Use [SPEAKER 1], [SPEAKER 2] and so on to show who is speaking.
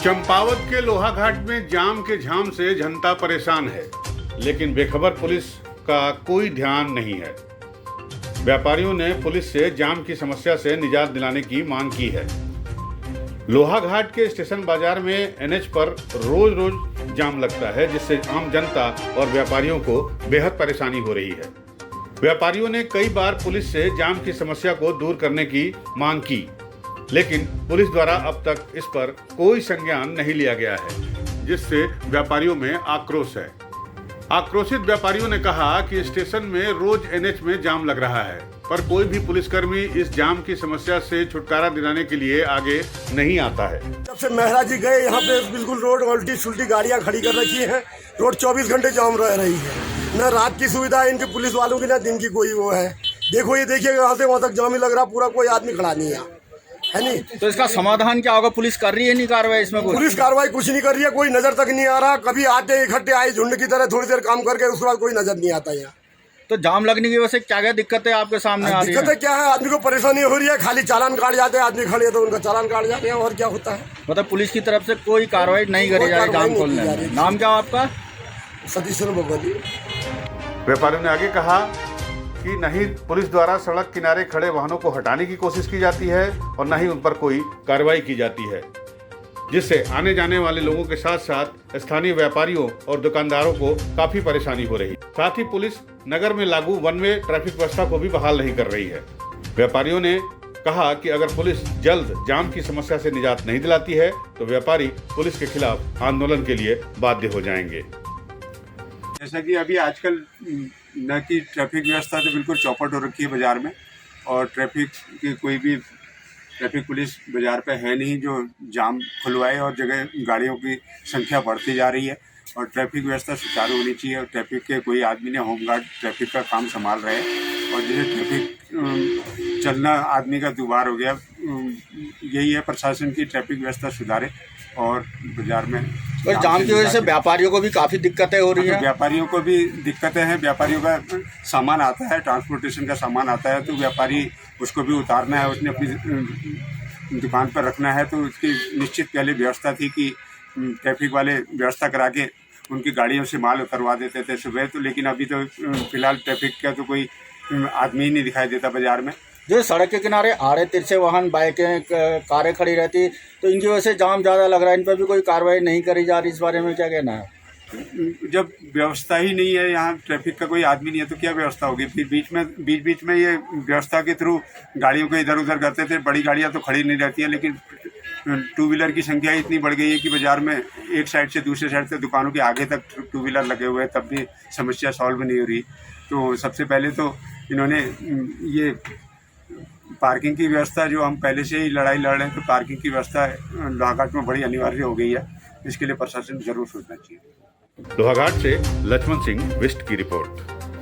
[SPEAKER 1] चंपावत के लोहाघाट में जाम के झाम से जनता परेशान है, लेकिन बेखबर पुलिस का कोई ध्यान नहीं है। व्यापारियों ने पुलिस से जाम की समस्या से निजात दिलाने की मांग की है। लोहाघाट के स्टेशन बाजार में एनएच पर रोज रोज जाम लगता है, जिससे आम जनता और व्यापारियों को बेहद परेशानी हो रही है। व्यापारियों ने कई बार पुलिस से जाम की समस्या को दूर करने की मांग की, लेकिन पुलिस द्वारा अब तक इस पर कोई संज्ञान नहीं लिया गया है, जिससे व्यापारियों में आक्रोश है। आक्रोशित व्यापारियों ने कहा कि स्टेशन में रोज एनएच में जाम लग रहा है, पर कोई भी पुलिसकर्मी इस जाम की समस्या से छुटकारा दिलाने के लिए आगे नहीं आता है।
[SPEAKER 2] जब से मेहरा जी गए, यहाँ पे बिल्कुल रोड उल्टी सुल्टी गाड़ियाँ खड़ी कर रखी हैं। रोड 24 घंटे जाम रह रही है। न रात की सुविधा है इनके पुलिस वालों की, न दिन की कोई वो है। देखो ये देखिए, यहाँ से वहाँ तक जाम ही लग रहा, पूरा कोई आदमी खड़ा नहीं है नहीं।
[SPEAKER 3] तो इसका समाधान क्या होगा? पुलिस कर रही है नहीं कार्रवाई इसमें?
[SPEAKER 2] पुलिस कार्रवाई कुछ नहीं कर रही है, कोई नजर तक नहीं आ रहा। कभी आते इकट्ठे आए झुंड की तरह, थोड़ी देर काम करके उसके बाद कोई नजर नहीं आता यहाँ।
[SPEAKER 3] तो जाम लगने की वजह से क्या क्या दिक्कतें आपके सामने आ रही है?
[SPEAKER 2] दिक्कतें क्या है? आदमी को परेशानी हो रही है, खाली चालान काट जाते हैं। आदमी खड़े तो उनका चालान काट जाते हैं, और क्या होता है?
[SPEAKER 3] मतलब पुलिस की तरफ से कोई कार्रवाई नहीं करी जा रही जाम खोलने में। नाम क्या आपका?
[SPEAKER 2] सतीश भगवती।
[SPEAKER 1] व्यापारियों ने आगे कहा कि नहीं पुलिस द्वारा सड़क किनारे खड़े वाहनों को हटाने की कोशिश की जाती है और न ही उन पर कोई कार्रवाई की जाती है, जिससे आने जाने वाले लोगों के साथ साथ स्थानीय व्यापारियों और दुकानदारों को काफी परेशानी हो रही। साथ ही पुलिस नगर में लागू वन वे ट्रैफिक व्यवस्था को भी बहाल नहीं कर रही है। व्यापारियों ने कहा कि अगर पुलिस जल्द जाम की समस्या से निजात नहीं दिलाती है तो व्यापारी पुलिस के खिलाफ आंदोलन के लिए बाध्य हो जाएंगे।
[SPEAKER 4] जैसा कि अभी आजकल न कि ट्रैफिक व्यवस्था तो बिल्कुल चौपट हो रखी है बाज़ार में, और ट्रैफिक की कोई भी ट्रैफिक पुलिस बाज़ार पे है नहीं जो जाम खुलवाए, और जगह गाड़ियों की संख्या बढ़ती जा रही है। और ट्रैफिक व्यवस्था सुचारू होनी चाहिए, और ट्रैफिक के कोई आदमी ने होमगार्ड ट्रैफिक का काम संभाल रहे हैं। और जैसे ट्रैफिक चलना आदमी का दुबार हो गया, यही है प्रशासन की ट्रैफिक व्यवस्था सुधारे और बाज़ार में।
[SPEAKER 3] तो जाम की वजह से व्यापारियों को भी काफ़ी दिक्कतें हो रही हैं।
[SPEAKER 4] व्यापारियों को भी दिक्कतें हैं। व्यापारियों का सामान आता है, ट्रांसपोर्टेशन का सामान आता है, तो व्यापारी उसको भी उतारना है, उसने अपनी दुकान पर रखना है। तो उसकी निश्चित पहले व्यवस्था थी कि ट्रैफिक वाले व्यवस्था करा के उनकी गाड़ियों से माल उतरवा देते थे सुबह। तो लेकिन अभी तो फिलहाल ट्रैफिक का तो कोई आदमी ही नहीं दिखाई देता बाज़ार में।
[SPEAKER 3] जो सड़क के किनारे आड़े तिरछे वाहन, बाइकें, कारें खड़ी रहती, तो इनकी वजह से जाम ज़्यादा लग रहा है। इन पर भी कोई कार्रवाई नहीं करी जा रही, इस बारे में क्या कहना है?
[SPEAKER 4] जब व्यवस्था ही नहीं है, यहाँ ट्रैफिक का कोई आदमी नहीं है, तो क्या व्यवस्था होगी? फिर बीच में ये व्यवस्था के थ्रू गाड़ियों को इधर उधर करते थे। बड़ी गाड़ियाँ तो खड़ी नहीं रहती हैं, लेकिन टू व्हीलर की संख्या इतनी बढ़ गई है कि बाज़ार में एक साइड से दूसरे साइड से दुकानों के आगे तक टू व्हीलर लगे हुए हैं, तब भी समस्या सॉल्व नहीं हो रही। तो सबसे पहले तो इन्होंने ये पार्किंग की व्यवस्था, जो हम पहले से ही लड़ाई लड़ रहे हैं, तो पार्किंग की व्यवस्था लोहाघाट में बड़ी अनिवार्य हो गई है। इसके लिए प्रशासन जरूर सोचना चाहिए।
[SPEAKER 1] लोहाघाट से लक्ष्मण सिंह विस्ट की रिपोर्ट।